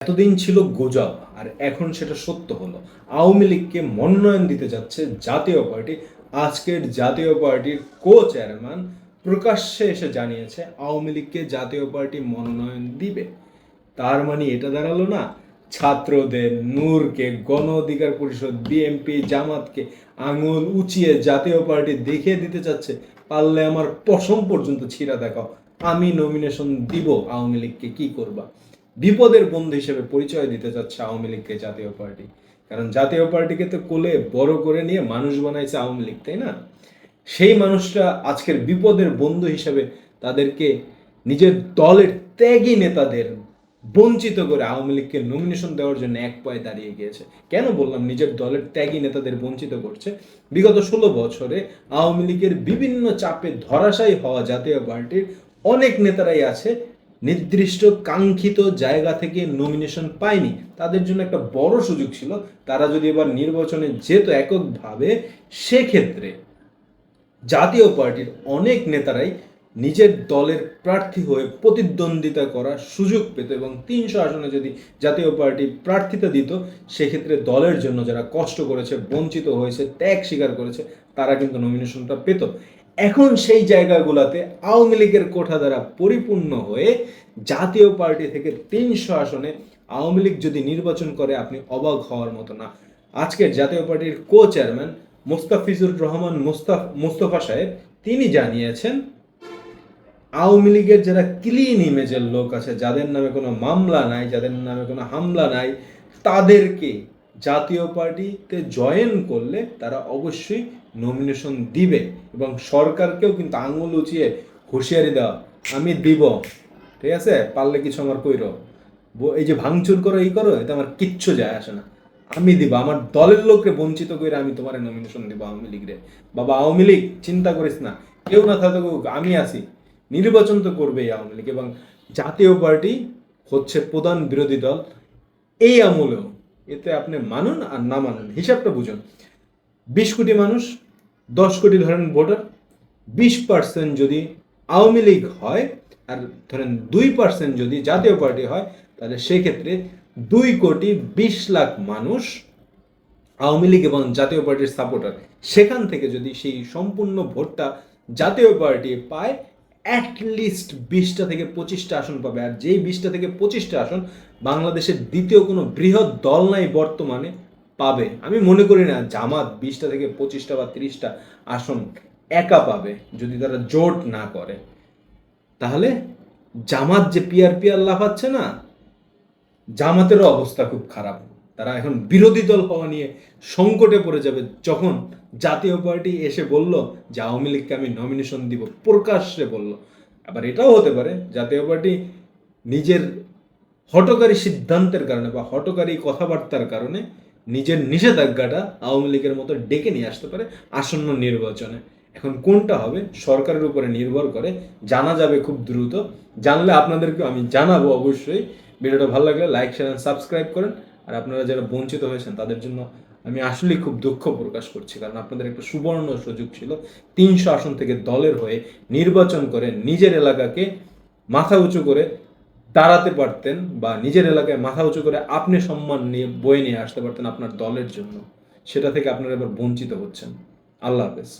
এতদিন ছিল গুজব আর এখন সেটা সত্য হলো। আওয়ামী লীগকে মনোনয়ন দিতে যাচ্ছে জাতীয় পার্টি। আজকের জাতীয় পার্টির কো চেয়ারম্যান প্রকাশ্যে এসে জানিয়েছে আওয়ামী লীগকে জাতীয় পার্টি মনোনয়ন দিবে। তার মানে এটা দাঁড়ালো না ছাত্রদের, নূরকে, গণ অধিকার পরিষদ, বিএনপি, জামাতকে আঙুল উঁচিয়ে জাতীয় পার্টি দেখিয়ে দিতে চাচ্ছে, পারলে আমার পশম পর্যন্ত ছিঁড়া দেখাও, আমি নমিনেশন দিব আওয়ামী লীগকে, কি করবা। বিপদের বন্ধু হিসেবে পরিচয় দিতে চাচ্ছে আওয়ামী লীগকে জাতীয় পার্টি। কারণ জাতীয় পার্টিকে তো কোলে বড় করে নিয়ে মানুষ বানাইছে আওয়ামী লীগ, তাই না? সেই মানুষরা আজকের বিপদের বন্ধু হিসেবে তাদেরকে নিজের দলের ত্যাগী নেতাদের বঞ্চিত করে আওয়ামী লীগকে নমিনেশন দেওয়ার জন্য এক পায়ে দাঁড়িয়ে গিয়েছে। কেন বললাম নিজের দলের ত্যাগী নেতাদের বঞ্চিত করছে? বিগত 16 বছরে আওয়ামী লীগের বিভিন্ন চাপে ধরাশায়ী হওয়া জাতীয় পার্টির অনেক নেতারাই আছে নির্দিষ্ট কাঙ্ক্ষিত জায়গা থেকে নমিনেশন পায়নি। তাদের জন্য একটা বড় সুযোগ ছিল, তারা যদি এবার নির্বাচনে যেত এককভাবে, সেক্ষেত্রে জাতীয় পার্টির অনেক নেতারাই নিজের দলের প্রার্থী হয়ে প্রতিদ্বন্দ্বিতা করার সুযোগ পেত এবং 300 আসনে যদি জাতীয় পার্টি প্রার্থিতা দিত, সেক্ষেত্রে দলের জন্য যারা কষ্ট করেছে, বঞ্চিত হয়েছে, ত্যাগ স্বীকার করেছে, তারা কিন্তু নমিনেশনটা পেত। এখন সেই জায়গাগুলোতে আওয়ামী লীগের কোঠা দ্বারা পরিপূর্ণ হয়ে জাতীয় পার্টি থেকে 300 আসনে আওয়ামী লীগ যদি নির্বাচন করে, আপনি অবাক হওয়ার মতো না। আজকের জাতীয় পার্টির কো চেয়ারম্যান মোস্তাফিজুর রহমান মোস্তফা সাহেব তিনি জানিয়েছেন আওয়ামী লীগের যারা ক্লিন ইমেজের লোক আছে, যাদের নামে কোনো মামলা নাই, যাদের নামে কোনো হামলা নাই, তাদেরকে জাতীয় পার্টিতে জয়েন করলে তারা অবশ্যই নমিনেশন দিবে এবং সরকারকেও কিন্তু আঙুল উঁচিয়ে হুঁশিয়ারি দেওয়া, আমি দিব, ঠিক আছে, পারলে কিছু আমার কইরো, এই যে ভাঙচুর করো, এই করো, এতে আমার কিচ্ছু যায় আসে না, আমি দিব, আমার দলের লোককে বঞ্চিত করে আমি তোমার নমিনেশন দিব আওয়ামী লীগরে। বাবা আওয়ামী লীগ চিন্তা করিস না, কেউ না থাকুক আমি আছি, নির্বাচন তো করবেই আওয়ামী লীগ। এবং জাতীয় পার্টি হচ্ছে প্রধান বিরোধী দল এই আমলেও। এতে আপনি মানুন আর না মানুন, হিসাবটা বুঝুন। 20 কোটি মানুষ, 10 কোটি ধরেন ভোটার, 20% যদি আওয়ামী লীগ হয় আর ধরেন 2% যদি জাতীয় পার্টি হয়, তাহলে সেক্ষেত্রে 2,20,00,000 মানুষ আওয়ামী লীগ এবং জাতীয় পার্টির সাপোর্টার। সেখান থেকে যদি সেই সম্পূর্ণ ভোটটা জাতীয় পার্টি পায়, অ্যাটলিস্ট 20টা থেকে 25টা আসন পাবে। আর যেই 20টা থেকে 25টা আসন বাংলাদেশের দ্বিতীয় কোনো বৃহৎ দল নাই বর্তমানে পাবে। আমি মনে করি না জামাত 20টা থেকে 25টা বা 30টা আসন একা পাবে যদি তারা জোট না করে। তাহলে জামাত যে পিয়ার লাফাচ্ছে না, জামাতেরও অবস্থা খুব খারাপ। তারা এখন বিরোধী দল হওয়া নিয়ে সংকটে পড়ে যাবে যখন জাতীয় পার্টি এসে বলল যে আওয়ামী লীগকে আমি নমিনেশন দিব, প্রকাশ্যে বলল। আবার এটাও হতে পারে জাতীয় পার্টি নিজের হঠকারী সিদ্ধান্তের কারণে বা হঠকারী কথাবার্তার কারণে নিজের নিষেধাজ্ঞাটা আওয়ামী লীগের মতো ডেকে নিয়ে আসতে পারে আসন্ন নির্বাচনে। এখন কোনটা হবে সরকারের উপরে নির্ভর করে, জানা যাবে খুব দ্রুত। জানলে আপনাদেরকে আমি জানাবো অবশ্যই। ভিডিওটা ভালো লাগলে লাইক, শেয়ার, সাবস্ক্রাইব করেন। আর আপনারা যারা বঞ্চিত হয়েছেন তাদের জন্য আমি আসলেই খুব দুঃখ প্রকাশ করছি, কারণ আপনাদের একটা সুবর্ণ সুযোগ ছিল 300 আসন থেকে দলের হয়ে নির্বাচন করে নিজের এলাকাকে মাথা উঁচু করে দাঁড়াতে পারতেন, বা নিজের এলাকায় মাথা উঁচু করে আপনি সম্মান নিয়ে বয়ে নিয়ে আসতে পারতেন আপনার দলের জন্য। সেটা থেকে আপনারা এবার বঞ্চিত হচ্ছেন। আল্লাহ হাফেজ।